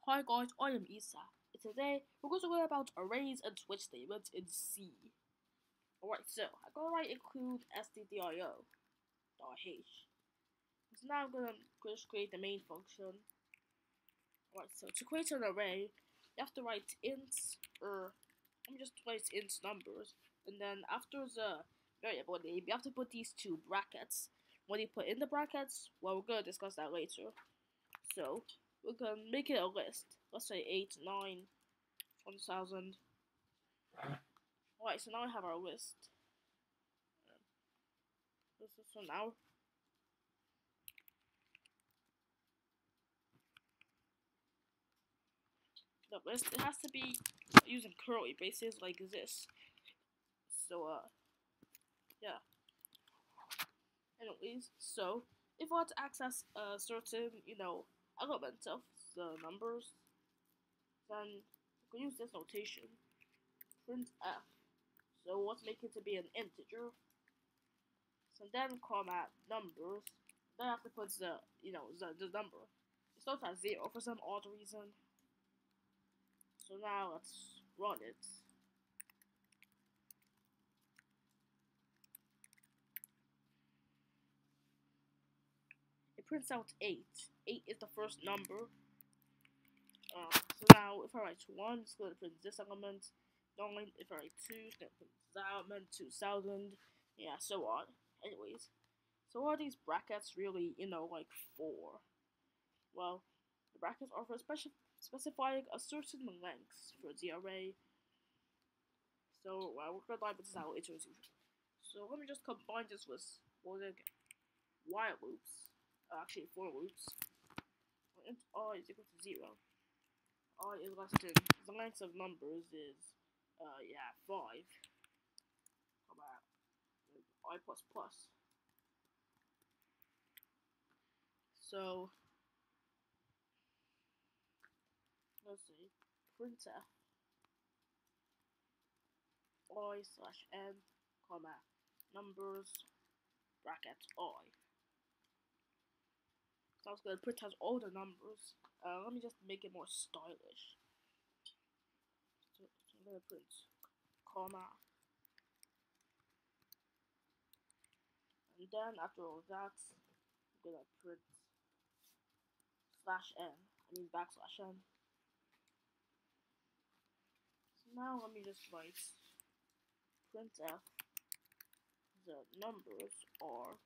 Hi guys, I am Isa, and today we're going to learn about arrays and switch statements in C. Alright, so I'm going to include stdio.h. So now I'm going to just create the main function. Alright, so to create an array, you have to write ints, or let me just write int numbers, and then after the variable name, you have to put these two brackets. What you put in the brackets, well, we're going to discuss that later. So we can make it a list. Let's say 8, 9, 1000. Alright, so now I have our list. This is for now. The list, it has to be using curly braces like this. So yeah. Anyways, so if I want to access a certain, element of the numbers, then you can use this notation. Print f. So let's make it to be an integer. So then comma numbers. Then I have to put the number. It starts at 0 for some odd reason. So now let's run it. It prints out 8. 8 is the first number. So now if I write 1, it's going to print this element. 9, if I write 2, it's going to print this element, 2000, yeah, so on. Anyways, so are these brackets really, like for? Well, the brackets are for specifying a certain length for the array. So we're going to type this out later as usual. So let me just combine this with loading while loops. Actually, for loops. Int I is equal to 0. I is less than the length of numbers is 5. How about I plus plus? So let's see, printf I slash n, comma numbers bracket I. Sounds good. Print has all the numbers. Let me just make it more stylish. So I'm gonna print comma, and then after all that, I'm gonna print slash n. I mean backslash n. So now let me just write printf. The numbers are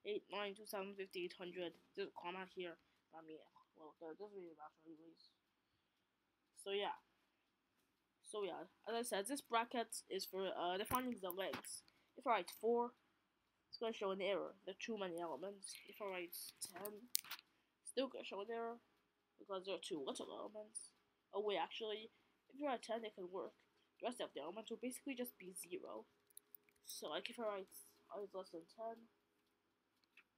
8, 9, 2050, 800. There's a comma here. I mean, well, this really matters anyways. So yeah. As I said, this bracket is for defining the lengths. If I write 4, it's going to show an error. There are too many elements. If I write 10, still going to show an error because there are too little elements. Oh wait, actually, if you write 10, it can work. The rest of the elements will basically just be 0. So like if I write I is less than 10,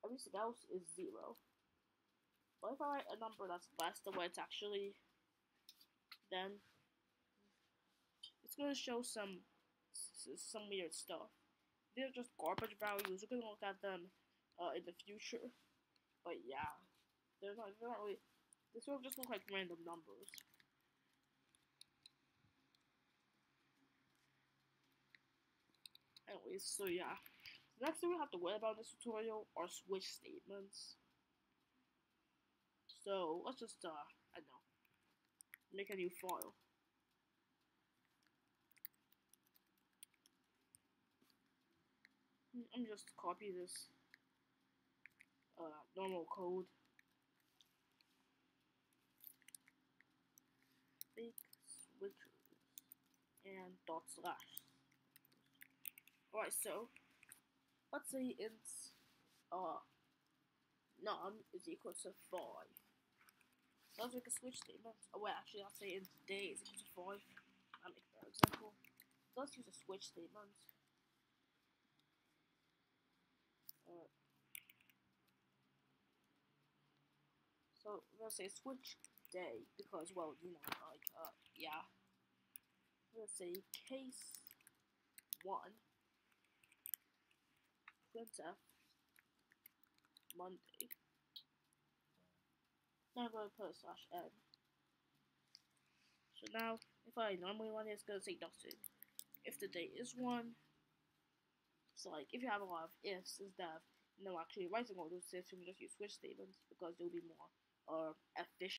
everything else is 0. But if I write a number that's less than what it's actually, then it's going to show some weird stuff. They're just garbage values. We're going to look at them in the future. But yeah, they're not really. They sort of just look like random numbers. Anyways, so yeah. The next thing we have to worry about in this tutorial are switch statements. So let's just I don't know, make a new file. I'm just copy this normal code. Fake switchers and dot slash. Alright, so let's say int num is equal to 5. Let's make a switch statement. Oh wait, actually I'll say int day is equal to 5. I'll make a better example. So let's use a switch statement. So we're gonna say switch day because, well, yeah. Let's say case 1 printf Monday. Now I'm going to put a slash n. So now, if I normally want it, it's going to say nothing. If the date is 1, so like if you have a lot of ifs instead of actually writing all those ifs, you can just use switch statements because they'll be more efficient.